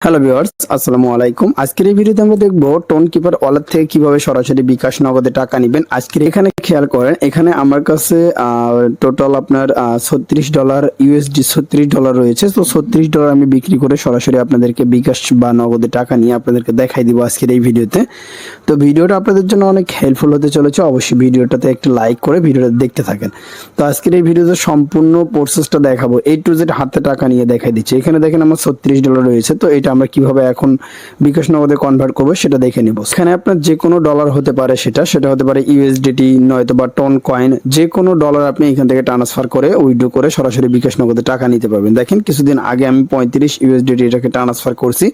Hello viewers, আসসালামু আলাইকুম। আজকের এই ভিডিওতে আমরা দেখব টোন কিপার ওয়ালেট থেকে কিভাবে সরাসরি বিকাশ নগদে টাকা নেবেন। আজকের এখানে খেয়াল করেন, এখানে আমার কাছে টোটাল আপনার $36 ইউএসডি $36 রয়েছে। তো $36 আমি বিক্রি করে সরাসরি আপনাদেরকে বিকাশ বা নগদে টাকা নিয়ে আপনাদেরকে দেখাই দিব আজকের এই ভিডিওতে। তো ভিডিওটা আপনাদের জন্য অনেক হেল্পফুল হতে চলেছে। অবশ্যই ভিডিওটাতে একটা লাইক করে ভিডিওটা দেখতে থাকেন। তো আজকের এই ভিডিওতে সম্পূর্ণ প্রসেসটা দেখাবো, A to Z হাতে টাকা নিয়ে দেখাই দিচ্ছি। এখানে দেখেন আমার $36 রয়েছে। তো এটা আমরা কিভাবে এখন বিকাশ নগদে কনভার্ট করব সেটা দেখে নিব। এখানে আপনার যে কোনো ডলার হতে পারে, সেটা হতে পারে ইউএসডিটি নয়তো বা টোন কয়েন, যে কোনো ডলার আপনি এখান থেকে ট্রান্সফার করে উইথড্র করে সরাসরি বিকাশ নগদে টাকা নিতে পারবেন। দেখেন কিছুদিন আগে আমি 35 ইউএসডিটি এটাকে ট্রান্সফার করছি।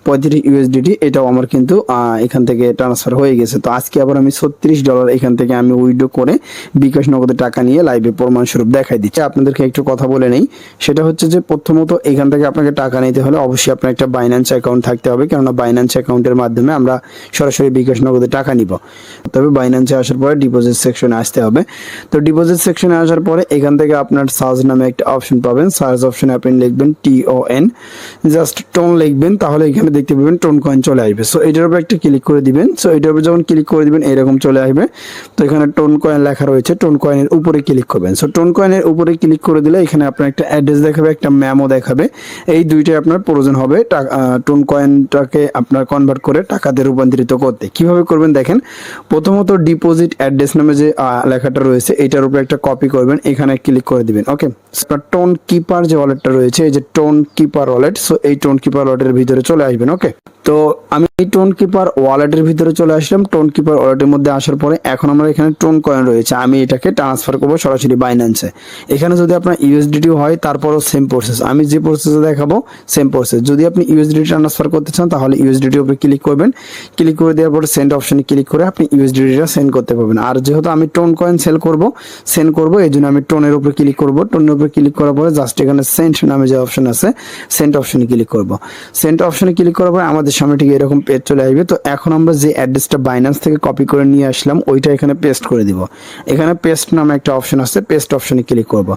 35 ইউএসডিটি এটাও আমার কিন্তু এখান থেকে ট্রান্সফার হয়ে গেছে। তো আজকে আবার আমি $36 এখান থেকে আমি উইথড্র করে বিকাশ নগদে টাকা নিয়ে লাইভে প্রমাণস্বরূপ দেখাই দিচ্ছি। আপনাদেরকে একটু কথা বলে নেই, সেটা হচ্ছে যে প্রথমত এখান থেকে আপনাকে টাকা নিতে হলে অবশ্যই আপনার একটা বাইন্যান্স অ্যাকাউন্ট থাকতে হবে, কেননা বাইন্যান্স অ্যাকাউন্টের মাধ্যমে আমরা সরাসরি বিকাশ নগদে টাকা নিব। তবে বাইন্যান্সে আসার পরে ডিপোজিট সেকশনে আসতে হবে। তো ডিপোজিট সেকশনে আসার পরে এখান থেকে আপনার সার্চ নামে একটা অপশন পাবেন। সার্চ অপশনে আপনি লিখবেন TON, জাস্ট টোন লিখবেন, তাহলে এখানে দেখতে পাবেন টোন কয়েন চলে আসবে। সো এটার উপর একটা ক্লিক করে দিবেন। সো এটার উপর যখন ক্লিক করে দিবেন এরকম চলে আসবে। তো এখানে টোন কয়েন লেখা রয়েছে, টোন কয়েনের উপরে ক্লিক করবেন। সো টোন কয়েনের উপরে ক্লিক করে দিলে এখানে আপনার একটা অ্যাড্রেস দেখাবে, একটা মেমো দেখাবে। এই দুইটাই আপনার প্রয়োজন হবে টোন কয়েনটাকে আপনার কনভার্ট করে টাকাতে রূপান্তরিত করতে। কিভাবে করবেন দেখেন, প্রথমত ডিপোজিট অ্যাড্রেস নামে যে লেখাটা রয়েছে এটার উপরে একটা কপি করবেন, এখানে ক্লিক করে দিবেন। ওকে, টোন কিপার যে ওয়ালেটটা রয়েছে, এই যে টোন কিপার ওয়ালেট, সো এই টোন কিপার ওয়ালেটের ভিতরে চলে আসবেন। ওকে, তো আমি টোন কিপার ওয়ালেটের ভিতরে চলে আসলাম। টোন কিপার ওয়ালেটের মধ্যে আসার পরে এখন আমরা এখানে টোন কয়েন রয়েছে, আমি এটাকে ট্রান্সফার করবো সরাসরি বাইন্যান্সে। এখানে যদি আপনার ইউএসডিটি হয় তারপরও সেম প্রসেস, আমি যে প্রসেসে দেখাবো সেম প্রসেস। যদি আপনি ইউএসডিটি ট্রান্সফার করতে চান তাহলে ইউএসডিটির উপরে ক্লিক করবেন। ক্লিক করে দেওয়ার পরে সেন্ড অপশনে ক্লিক করে আপনি ইউএসডিটিটা সেন্ড করতে পারবেন। আর যেহেতু আমি টোন কয়েন সেন্ড করবো, এই জন্য আমি টোনের উপরে ক্লিক করবো। টোনের উপরে ক্লিক করার পরে জাস্ট এখানে সেন্ড নামে যে অপশন আছে, সেন্ড অপশনে ক্লিক করবো। সেন্ড অপশনে ক্লিক করার পরে আমাদের সামনে ঠিক এরকম পেজ চলে আসবে। তো এখন আমরা যে অ্যাড্রেসটা বাইন্যান্স থেকে কপি করে নিয়ে আসলাম ওইটা এখানে পেস্ট করে দিব। এখানে পেস্ট নামে একটা অপশন আছে, পেস্ট অপশনে ক্লিক করব।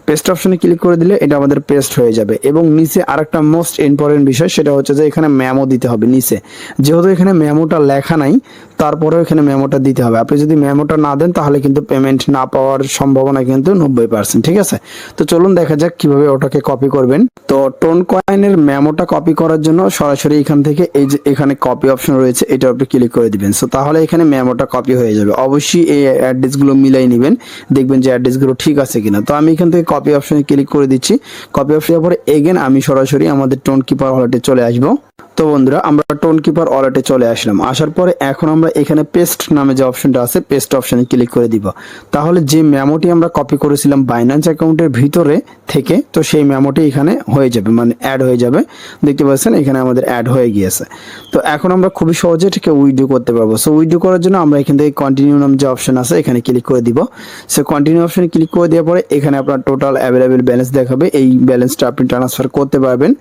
পেস্ট অপশনে ক্লিক করে দিলে এটা আমাদের পেস্ট হয়ে যাবে। এবং নিচে আরেকটা মোস্ট ইম্পর্টেন্ট বিষয়, সেটা হচ্ছে যে এখানে মেমো দিতে হবে নিচে। যেহেতু এখানে মেমোটা লেখা নাই, তারপরেও এখানে মেমোটা দিতে হবে। আপনি যদি মেমোটা না দেন তাহলে কিন্তু পেমেন্ট না পাওয়ার সম্ভাবনা কিন্তু 90%। ঠিক আছে, তো চলুন দেখা যাক কিভাবে ওটাকে কপি করবেন। তো টোন কয়েনের মেমোটা কপি করার জন্য সরাসরি এখান থেকে এই যে এখানে কপি অপশন রয়েছে এটার উপরে ক্লিক করে দিবেন। সো তাহলে এখানে মেমোটা কপি হয়ে যাবে। অবশ্যই এই অ্যাড্রেসগুলো মিলাই নেবেন, দেখবেন যে অ্যাড্রেসগুলো ঠিক আছে কিনা। তো আমি এখান থেকে কপি অপশনে ক্লিক করে দিচ্ছি। কপি অপশনের পরে এগেন আমি সরাসরি আমাদের টোন কিপার ওয়ালেটে চলে আসবো। তো বন্ধুরা, আমরা টোন কিপার ওয়ালেটে চলে আসলাম। আসার পরে এখন আমরা এখানে পেস্ট নামে যে অপশনটা আছে, পেস্ট অপশনে ক্লিক করে দিব। তাহলে যে মেমোটি আমরা কপি করেছিলাম বাইন্যান্স অ্যাকাউন্টের ভিতরে থেকে, তো সেই মেমোটি এখানে হয়ে যাবে, মানে অ্যাড হয়ে যাবে। দেখতে পাচ্ছেন এখানে আমাদের অ্যাড হয়ে গিয়েছে। তো এখন আমরা খুবই সহজে এটাকে উইথড্র করতে পারবো। সো উইথড্র করার জন্য আমরা এখান থেকে কন্টিনিউ নাম যে অপশন আছে এখানে ক্লিক করে দিব। সো কন্টিনিউ অপশনে ক্লিক করে দেওয়ার পরে এখানে আপনার টোটাল অ্যাভেলেবেল ব্যালেন্স দেখাবে। এই ব্যালেন্সটা আপনি ট্রান্সফার করতে পারবেন।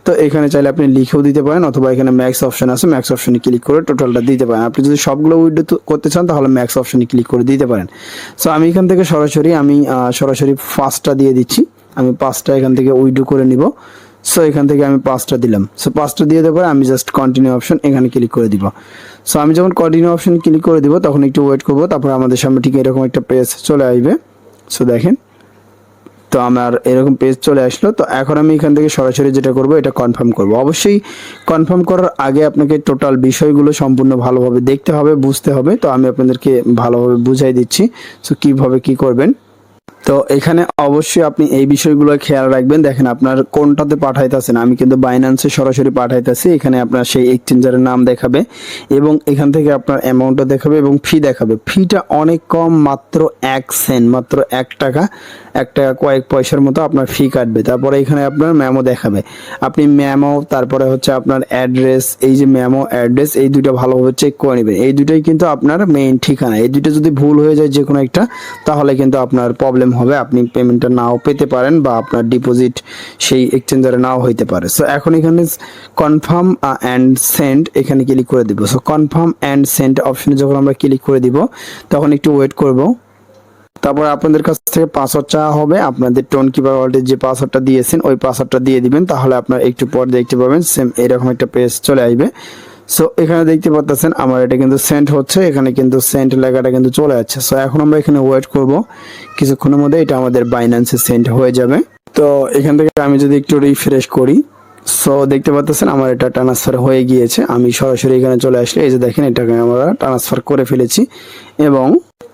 তো এখানে চাইলে আপনি লিখেও দিতে পারেন, অথবা এখানে ম্যাক্স অপশন আছে, ম্যাক্স অপশনে ক্লিক করে টোটালটা দিতে পারেন। আপনি যদি সবগুলো উইথড্র করতে চান তাহলে ম্যাক্স অপশনে ক্লিক করে দিতে পারেন। সো আমি এখান থেকে সরাসরি 5টা দিয়ে দিচ্ছি। আমি 5টা এখান থেকে উইথড্র করে নিব। সো এখান থেকে আমি 5টা দিলাম। সো 5টা দিয়ে দেওয়ার পরে আমি জাস্ট কন্টিনিউ অপশন এখানে ক্লিক করে দিব। সো আমি যখন কন্টিনিউ অপশন ক্লিক করে দিব তখন একটু ওয়েট করবো, তারপর আমাদের সামনে ঠিক এরকম একটা পেজ চলে আসবে। সো দেখেন, তো আমার এরকম পেজ চলে আসলো। তো এখন আমি এখান থেকে সরাসরি যেটা করব এটা কনফার্ম করব। অবশ্যই কনফার্ম করার আগে আপনাকে টোটাল বিষয়গুলো সম্পূর্ণ ভালোভাবে দেখতে হবে, বুঝতে হবে। তো আমি আপনাদেরকে ভালোভাবে বুঝাই দিচ্ছি সো কিভাবে কি করবেন। তো এখানে অবশ্যই আপনি এই বিষয়গুলো খেয়াল রাখবেন। দেখেন আপনার কোনটাতে পাঠাইতেছেন, আমি কিন্তু বাইন্যান্সে সরাসরি পাঠাইতেছি। এখানে আপনার সেই এক্সচেঞ্জারের নাম দেখাবে এবং এখান থেকে আপনার অ্যামাউন্টটা দেখাবে এবং ফি দেখাবে। ফিটা অনেক কম, মাত্র 1 সেন্ট, মাত্র 1 টাকা কয়েক পয়সার মতো আপনার ফি কাটবে। তারপরে এখানে আপনার মেমো দেখাবে। আপনি মেমো, তারপরে হচ্ছে আপনার অ্যাড্রেস, এই যে মেমো অ্যাড্রেস, এই দুটো ভালোভাবে চেক করে নেবেন। এই দুটোই কিন্তু আপনার মেইন ঠিকানা। এই দুটো যদি ভুল হয়ে যায় যে কোনো একটা, তাহলে কিন্তু আপনার প্রবলেম হবে, আপনি পেমেন্টটা নাও পেতে পারেন বা আপনার ডিপোজিট সেই এক্সচেঞ্জারে নাও হইতে পারে। সো এখন এখানে কনফার্ম অ্যান্ড সেন্ড এখানে ক্লিক করে দিব। সো কনফার্ম অ্যান্ড সেন্ড অপশনে যখন আমরা ক্লিক করে দিব তখন একটু ওয়েট করব। তারপর আপনাদের কাছ থেকে পাসওয়ার্ড চাওয়া হবে, আপনাদের টোন কিপার ওয়ালেটে যে পাসওয়ার্ডটা দিয়েছেন ওই পাসওয়ার্ডটা দিয়ে দিবেন, তাহলে আপনার একটু পর দেখতে পাবেন সেম এরকম একটা পেজ চলে আসবে। সো এখানে দেখতে পাচ্ছেন আমার এটা কিন্তু সেন্ড হচ্ছে, এখানে কিন্তু সেন্ড লেখাটা কিন্তু চলে যাচ্ছে। সো এখন আমরা এখানে ওয়েট করব, কিছুক্ষণের মধ্যে এটা আমাদের বাইন্যান্সে সেন্ড হয়ে যাবে। তো এখান থেকে আমি যদি একটু রিফ্রেশ করি, সো দেখতে পাচ্ছেন আমার এটা ট্রান্সফার হয়ে গিয়েছে। আমি সরাসরি এখানে চলে আসলে এই যে দেখেন এটাকে আমরা ট্রান্সফার করে ফেলেছি, এবং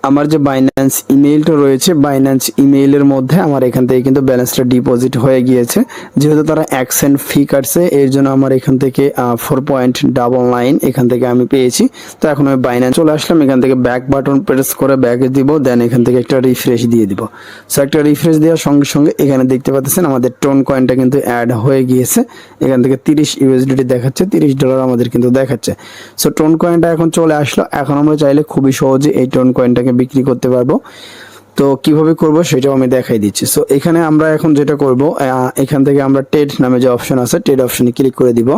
আমার যে বাইন্যান্স ইমেইলটা রয়েছে বাইন্যান্স ইমেইলের মধ্যে আমার এখান থেকে কিন্তু ব্যালেন্সটা ডিপোজিট হয়ে গিয়েছে। যেহেতু তারা 1 সেন্ট ফি কাটছে এর জন্য আমার এখান থেকে 4.99 এখান থেকে আমি পেয়েছি। তো এখন আমি বাইন্যান্স চলে আসলাম, এখান থেকে ব্যাক বাটন প্রেস করে ব্যাকে দিব, দেন এখান থেকে একটা রিফ্রেশ দিয়ে দিব। সো একটা রিফ্রেশ দেওয়ার সঙ্গে সঙ্গে এখানে দেখতে পাচ্ছেন আমাদের টোন কয়েনটা কিন্তু অ্যাড হয়ে গিয়েছে। এখান থেকে 30 ইউএসডিটি দেখাচ্ছে, $30 আমাদের কিন্তু দেখাচ্ছে। সো টোন কয়েনটা এখন চলে আসলো। এখন আমরা চাইলে খুবই সহজে এই টোন কয়েনটাকে বিক্রি করতে পারবো। তো কিভাবে করব সেটাও আমি দেখাই দিচ্ছি। সো এখানে আমরা এখন যেটা করব, এখান থেকে আমরা ট্রেড নামে যে অপশন আছে ট্রেড অপশনে ক্লিক করে দিব।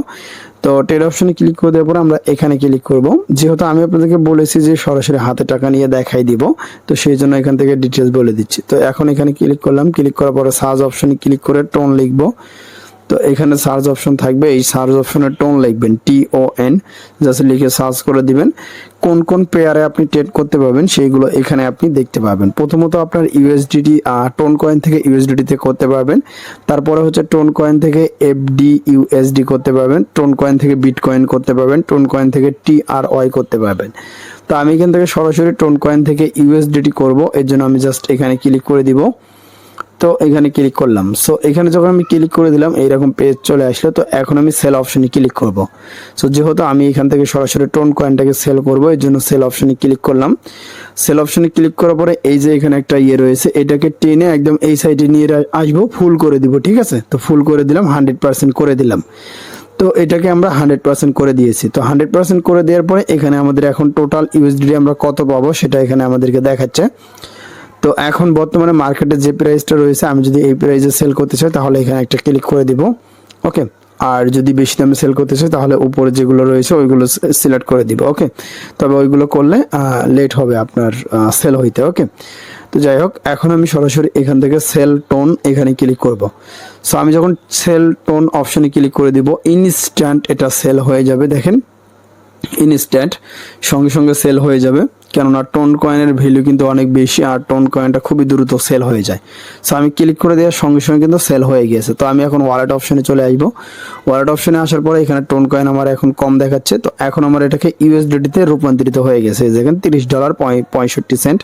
তো ট্রেড অপশনে ক্লিক করে দেওয়ার পর আমরা এখানে ক্লিক করব। যেহেতু আমি আপনাদেরকে বলেছি যে সরাসরি হাতে টাকা নিয়ে দেখাই দিব, তো সেই জন্য এখান থেকে ডিটেলস বলে দিচ্ছি। তো এখন এখানে ক্লিক করলাম, ক্লিক করার পরে সার্চ অপশনে ক্লিক করে টোন লিখবো। তো এখানে সার্চ অপশন থাকবে, এই সার্চ অপশনে টোন লিখবেন, TON, জাস্ট লিখে সার্চ করে দিবেন। কোন কোন পেয়ারে আপনি ট্রেড করতে পারবেন সেইগুলো এখানে আপনি দেখতে পাবেন। প্রথমত আপনার ইউএসডিটি টোন কয়েন থেকে ইউএসডিটিতে করতে পারবেন, তারপরে হচ্ছে টোন কয়েন থেকে FDUSD করতে পারবেন, টোন কয়েন থেকে বিটকয়েন করতে পারবেন, টোন কয়েন থেকে TRY করতে পারবেন। তো আমি এখান থেকে সরাসরি টোন কয়েন থেকে ইউএসডিটি করব, এর জন্য আমি জাস্ট এখানে ক্লিক করে দিব। তো এখানে ক্লিক করলাম। সো এখানে যখন আমি ক্লিক করে দিলাম এইরকম পেজ চলে আসলো। তো এখন আমি সেল অপশনে ক্লিক করব। সো যেহেতু আমি এখান থেকে সরাসরি টোন কয়েনটাকে সেল করব এর জন্য সেল অপশনে ক্লিক করলাম। সেল অপশনে ক্লিক করার পরে এই যে এখানে একটা রয়েছে এটাকে টেনে একদম এই সাইডে নিয়ে আসবো, ফুল করে দিব, ঠিক আছে। তো ফুল করে দিলাম, 100% করে দিলাম। তো এটাকে আমরা 100% করে দিয়েছি। তো 100% করে দেওয়ার পরে এখানে আমাদের এখন টোটাল ইউএসডি আমরা কত পাবো সেটা এখানে আমাদেরকে দেখাচ্ছে। তো এখন বর্তমানে মার্কেটে যে প্রাইসটা রয়েছে আমি যদি এই প্রাইসে সেল করতে চাই তাহলে এখানে একটা ক্লিক করে দিব, ওকে। আর যদি বেশি দামে সেল করতে চাই তাহলে উপরে যেগুলো রয়েছে ওইগুলো সিলেক্ট করে দিব, ওকে। তবে ওইগুলো করলে লেট হবে আপনার সেল হইতে, ওকে। তো যাই হোক, এখন আমি সরাসরি এখান থেকে সেল টোন এখানে ক্লিক করব। সো আমি যখন সেল টোন অপশনে ক্লিক করে দিব ইনস্ট্যান্ট এটা সেল হয়ে যাবে, দেখেন ইনস্ট্যান্ট সঙ্গে সঙ্গে সেল হয়ে যাবে। কেননা টোন কয়েনের ভ্যালু কিন্তু অনেক বেশি আর টোন কয়েনটা খুবই দ্রুত সেল হয়ে যায়। সো আমি ক্লিক করে দেওয়ার সঙ্গে সঙ্গে কিন্তু সেল হয়ে গিয়েছে। তো আমি এখন ওয়ালেট অপশনে চলে আসবো। ওয়ালেট অপশনে আসার পরে এখানে টোন কয়েন আমার এখন কম দেখাচ্ছে। তো এখন আমার এটাকে ইউএসডিটিতে রূপান্তরিত হয়ে গেছে, দেখেন $30.65।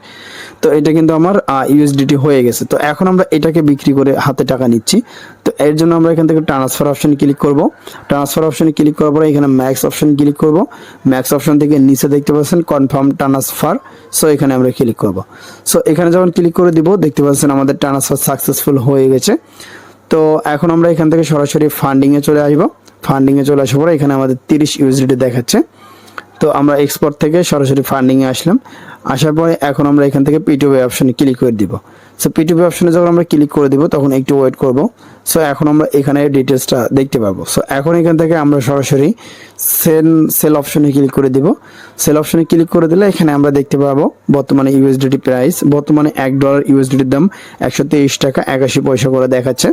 তো এটা কিন্তু আমার ইউএসডিটি হয়ে গেছে। তো এখন আমরা এটাকে বিক্রি করে হাতে টাকা নিচ্ছি। তো এর জন্য আমরা এখান থেকে ট্রান্সফার অপশনে ক্লিক করব। ট্রান্সফার অপশনে ক্লিক করার পরে এখানে ম্যাক্স অপশনে ক্লিক করব। ম্যাক্স অপশন থেকে নিচে দেখতে পাচ্ছেন কনফার্ম ট্রান্সফার, সো এখানে আমরা ক্লিক করব। সো এখানে যখন ক্লিক করে দিব দেখতে পাচ্ছেন আমাদের ট্রান্সফার সাকসেসফুল হয়ে গেছে। তো এখন আমরা এখান থেকে সরাসরি ফান্ডিংয়ে চলে আসব। ফান্ডিংয়ে চলে আসার পরে এখানে আমাদের 30 ইউএসডিটি দেখাচ্ছে। তো আমরা এক্সপোর্ট থেকে সরাসরি ফান্ডিংয়ে আসলাম। আসার পরে এখন আমরা এখান থেকে P2P অপশনে ক্লিক করে দিব। সো P2P অপশনে যখন আমরা ক্লিক করে দিব তখন একটু ওয়েট করব। সো এখন আমরা এখানে ডিটেলসটা দেখতে পাবো। সো এখন এখান থেকে আমরা সরাসরি সেল অপশনে ক্লিক করে দিব। সেল অপশনে ক্লিক করে দিলে এখানে আমরা দেখতে পাবো বর্তমানে ইউএসডিটি প্রাইস, বর্তমানে $1 ইউএসডিটির দাম 123 টাকা 81 পয়সা করে দেখাচ্ছে।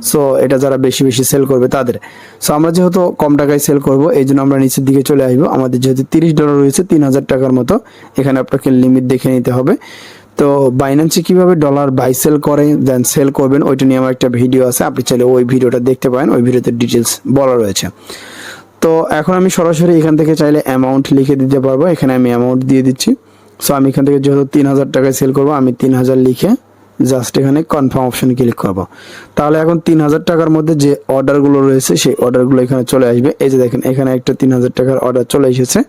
সো এটা যারা বেশি বেশি সেল করবে তাদের। সো আমরা যেহেতু কম টাকায় সেল করব এই জন্য আমরা নিচের দিকে চলে আসবো। আমাদের যেহেতু $30 রয়েছে 3000 টাকার মতো, এখানে আপনাকে লিমিট দেখে নিতে হবে। তো বাইন্যান্সে কিভাবে ডলার বাই সেল করে দেন সেল করবেন ওইটা নিয়ে আমার একটা ভিডিও আছে, আপনি চাইলে ওই ভিডিওটা দেখতে পারেন, ওই ভিডিওতে ডিটেলস বলা রয়েছে। তো এখন আমি সরাসরি এখান থেকে চাইলে অ্যামাউন্ট লিখে দিতে পারবো, এখানে আমি অ্যামাউন্ট দিয়ে দিচ্ছি। সো আমি এখান থেকে যেহেতু 3000 টাকায় সেল করবো আমি 3000 লিখে জাস্ট এখানে কনফার্ম অপশনে ক্লিক করব। তাহলে এখন 3000 টাকার মধ্যে যে অর্ডারগুলো রয়েছে সেই অর্ডারগুলো এখানে চলে আসবে। এই যে দেখেন এখানে একটা 3000 টাকার অর্ডার চলে এসেছে।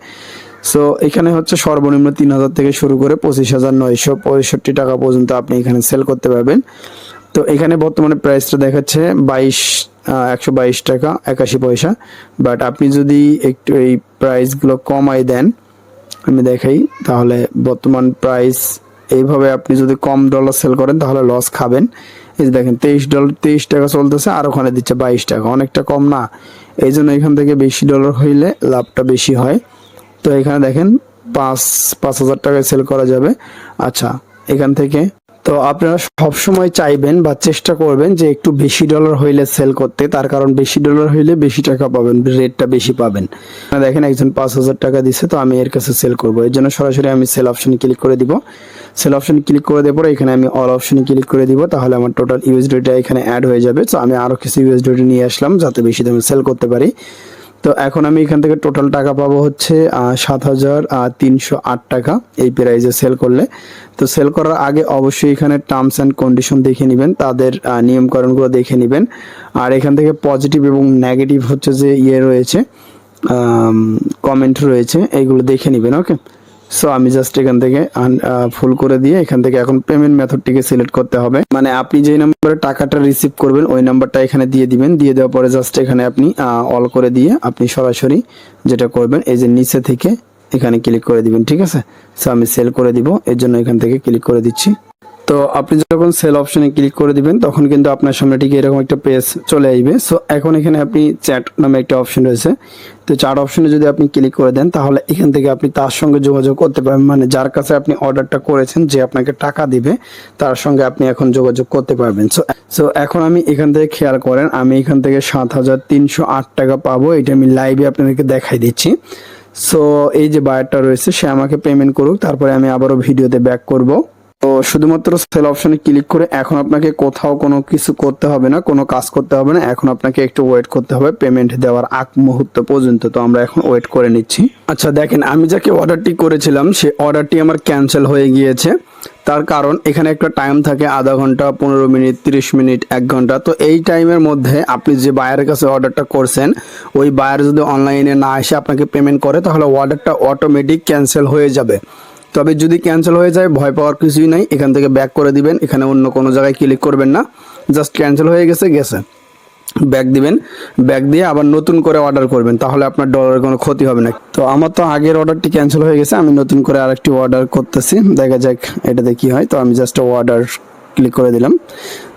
সো এখানে হচ্ছে সর্বনিম্ন 3000 থেকে শুরু করে 25,965 টাকা পর্যন্ত আপনি এখানে সেল করতে পারবেন। তো এখানে বর্তমানে প্রাইসটা দেখাচ্ছে 122 টাকা 81 পয়সা। বাট আপনি যদি একটু এই প্রাইসগুলো কমাই দেন, আমি দেখাই, তাহলে বর্তমান প্রাইস এইভাবে আপনি যদি কম ডলার সেল করেন তাহলে লস খাবেন। এই যে দেখেন $23 টাকা চলতেছে আর ওখানে দিচ্ছে 22 টাকা, অনেকটা কম না? এই জন্য এখান থেকে বেশি ডলার হইলে লাভটা বেশি হয়। তো এখানে দেখেন 5,000 টাকায় সেল করা যাবে। আচ্ছা, এখান থেকে তো আপনারা সবসময় চাইবেন বা চেষ্টা করবেন যে একটু বেশি ডলার হইলে সেল করতে, তার কারণ বেশি ডলার হইলে বেশি টাকা পাবেন, রেটটা বেশি পাবেন। দেখেন একজন 5,000 টাকা দিছে, তো আমি এর কাছে সেল করব, এর জন্য সরাসরি আমি সেল অপশনে ক্লিক করে দিব। সেল অপশনে ক্লিক করে দেওয়ার পরে এখানে আমি অল অপশনে ক্লিক করে দিব, তাহলে আমার টোটাল ইউএসডিটা এখানে অ্যাড হয়ে যাবে। তো আমি আরো কিছু ইউএসডিটি নিয়ে আসলাম যাতে বেশি দামে সেল করতে পারি। তো এখন আমি এখান থেকে টোটাল টাকা পাবো হচ্ছে 7,308 টাকা এই প্রাইজে সেল করলে। তো সেল করার আগে অবশ্যই এখানে টার্মস অ্যান্ড কন্ডিশন দেখে নেবেন, তাদের নিয়মকানুনগুলো দেখে নেবেন। আর এখান থেকে পজিটিভ এবং নেগেটিভ হচ্ছে যে রয়েছে, কমেন্ট রয়েছে, এইগুলো দেখে নেবেন। ওকে, সো আমি জাস্ট এখান থেকে ফুল করে দিয়ে এখান থেকে এখন পেমেন্ট মেথডটিকে সিলেক্ট করতে হবে। মানে আপনি যে নম্বরে টাকাটা রিসিভ করবেন ওই নাম্বারটা এখানে দিয়ে দিবেন। দিয়ে দেওয়ার পরে জাস্ট এখানে আপনি অল করে দিয়ে আপনি সরাসরি যেটা করবেন এই যে নিচে থেকে এখানে ক্লিক করে দিবেন। ঠিক আছে, সো আমি সেল করে দিব, এর জন্য এখান থেকে ক্লিক করে দিচ্ছি। তো আপনি যখন সেল অপশনে ক্লিক করে দিবেন তখন কিন্তু আপনার সামনে ঠিক এরকম একটা পেজ চলে আসবে। সো এখন এখানে আপনি চ্যাট নামে একটা অপশন রয়েছে, তো চ্যাট অপশনে যদি আপনি ক্লিক করে দেন তাহলে এখান থেকে আপনি তার সঙ্গে যোগাযোগ করতে পারবেন। মানে যার কাছে আপনি অর্ডারটা করেছেন, যে আপনাকে টাকা দিবে, তার সঙ্গে আপনি এখন যোগাযোগ করতে পারবেন। সো এখন আমি এখান থেকে খেয়াল করেন, আমি এখান থেকে 7,308 টাকা পাবো, এটা আমি লাইভে আপনাদেরকে দেখাই দিচ্ছি। সো এই যে বায়ারটা রয়েছে সে আমাকে পেমেন্ট করুক, তারপরে আমি আবারও ভিডিওতে ব্যাক করব। তো শুধুমাত্র সেল অপশনে ক্লিক করে এখন আপনাকে কোথাও কোনো কিছু করতে হবে না, কোনো কাজ করতে হবে না। এখন আপনাকে একটু ওয়েট করতে হবে পেমেন্ট দেওয়ার আগ মুহূর্ত পর্যন্ত। তো আমরা এখন ওয়েট করে নিচ্ছি। আচ্ছা দেখেন, আমি যাকে অর্ডারটি করেছিলাম সে অর্ডারটি আমার ক্যান্সেল হয়ে গিয়েছে। তার কারণ এখানে একটা টাইম থাকে, আধা ঘন্টা, 15 মিনিট, 30 মিনিট, 1 ঘন্টা। তো এই টাইমের মধ্যে আপনি যে বায়ারের কাছে অর্ডারটা করছেন ওই বায়ার যদি অনলাইনে না এসে আপনাকে পেমেন্ট করে তাহলে অর্ডারটা অটোমেটিক ক্যান্সেল হয়ে যাবে। তবে যদি ক্যান্সেল হয়ে যায় ভয় পাওয়ার কিছুই নাই, এখান থেকে ব্যাক করে দিবেন, এখানে অন্য কোনো জায়গায় ক্লিক করবেন না, জাস্ট ক্যান্সেল হয়ে গেছে ব্যাক দিবেন, ব্যাক দিয়ে আবার নতুন করে অর্ডার করবেন, তাহলে আপনার ডলারের কোনো ক্ষতি হবে না। তো আমার তো আগের অর্ডারটি ক্যান্সেল হয়ে গেছে, আমি নতুন করে আরেকটি অর্ডার করতেছি, দেখা যাক এটাতে কি হয়। তো আমি জাস্ট অর্ডার ক্লিক করে দিলাম,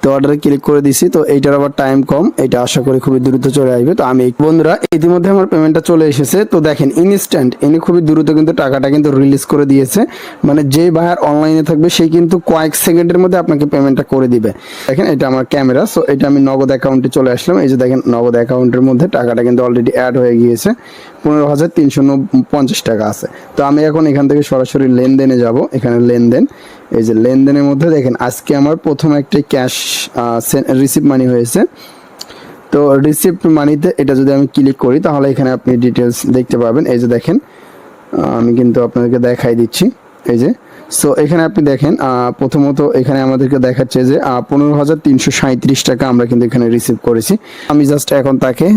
তো অর্ডারে ক্লিক করে দিছি। তো এইটার আবার টাইম কম, এটা আশা করি খুবই দ্রুত চলে আসবে। তো আমি বন্ধুরা ইতিমধ্যে আমার পেমেন্টটা চলে এসেছে। তো দেখেন ইনস্ট্যান্ট, ইনি খুবই দ্রুত কিন্তু টাকাটা কিন্তু রিলিজ করে দিয়েছে। মানে যে বায়ার অনলাইনে থাকবে সেই কিন্তু কয়েক সেকেন্ডের মধ্যে আপনাকে পেমেন্টটা করে দিবে। দেখেন এটা আমার ক্যামেরা, সো এটা আমি নগদ অ্যাকাউন্টে চলে আসলাম। এই যে দেখেন নগদ অ্যাকাউন্টের মধ্যে টাকাটা কিন্তু অলরেডি অ্যাড হয়ে গিয়েছে, 15,350 টাকা আছে। তো আমি এখন এখান থেকে সরাসরি লেনদেনে যাব, এখানে লেনদেন, এই যে লেনদেনের মধ্যে দেখেন আজকে আমার প্রথম একটি ক্যাশ রিসিভ মানি হয়েছে। তো রিসিপ্ট মানিতে এটা যদি আমি ক্লিক করি তাহলে এখানে আপনি ডিটেলস দেখতে পাবেন। এই যে দেখেন আমি কিন্তু আপনাদেরকে দেখাই দিচ্ছি, এই যে সো এখানে আপনি দেখেন প্রথমত এখানে আমাদেরকে দেখাচ্ছে যে 15,337 টাকা আমরা কিন্তু এখানে রিসিভ করেছি। আমি জাস্ট এখন তাকে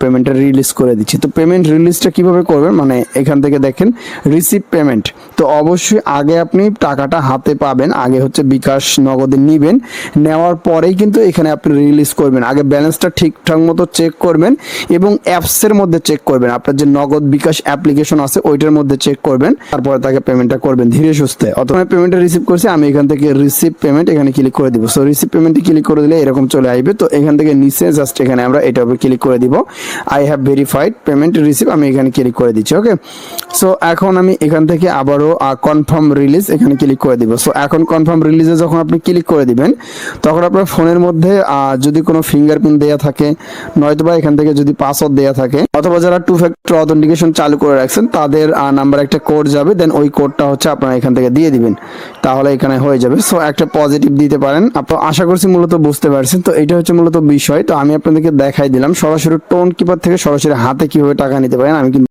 পেমেন্টটা রিলিজ করে দিচ্ছি। তো পেমেন্ট রিলিজটা কিভাবে করবেন, মানে এখান থেকে দেখেন রিসিভ পেমেন্ট। তো অবশ্যই আগে আপনি টাকাটা হাতে পাবেন, আগে হচ্ছে বিকাশ নগদে নিবেন, নেওয়ার পরেই কিন্তু এখানে আপনি রিলিজ করবেন। আগে ব্যালেন্সটা ঠিকঠাক মতো চেক করবেন এবং অ্যাপসের মধ্যে চেক করবেন, আপনার যে নগদ বিকাশ অ্যাপ্লিকেশন আছে ওইটার মধ্যে চেক করবেন, তারপরে তাকে পেমেন্টটা করবেন ধীরে সুস্থে। অথবা পেমেন্টটা রিসিভ করছি, আমি এখান থেকে রিসিভ পেমেন্ট এখানে ক্লিক করে দিব। সো রিসিভ পেমেন্টে ক্লিক করে দিলে এরকম চলে আসবে। তো এখান থেকে নিচে জাস্ট এখানে আমরা এটার উপর ক্লিক করে দিব, I have verified payment receive, আমি এখানে ক্লিক করে দিচ্ছি। ওকে, সো এখন আমি এখান থেকে আবারও কনফার্ম রিলিজ এখানে ক্লিক করে দিব। সো এখন কনফার্ম রিলিজে যখন আপনি ক্লিক করে দিবেন তখন আপনার ফোনের মধ্যে যদি কোনো ফিঙ্গারপ্রিন্ট দেওয়া থাকে, নয়তোবা এখান থেকে যদি পাসওয়ার্ড দেওয়া থাকে, অথবা যারা 2 ফ্যাক্টর অথেন্টিকেশন চালু করে রাখছেন তাদের নাম্বার একটা কোড যাবে, দেন ওই কোডটা হচ্ছে আপনারা এখান থেকে দিয়ে দিবেন, তাহলে এখানে হয়ে যাবে। সো একটা পজিটিভ দিতে পারেন। আপনারা আশা করছি মূলত বুঝতে পারছেন। তো এটা হচ্ছে মূলত বিষয়। তো আমি আপনাদেরকে দেখাই দিলাম সরাসরি টোন কিপার থেকে সরাসরি হাতে কিভাবে টাকা নিতে পারেন। আমি কিন্তু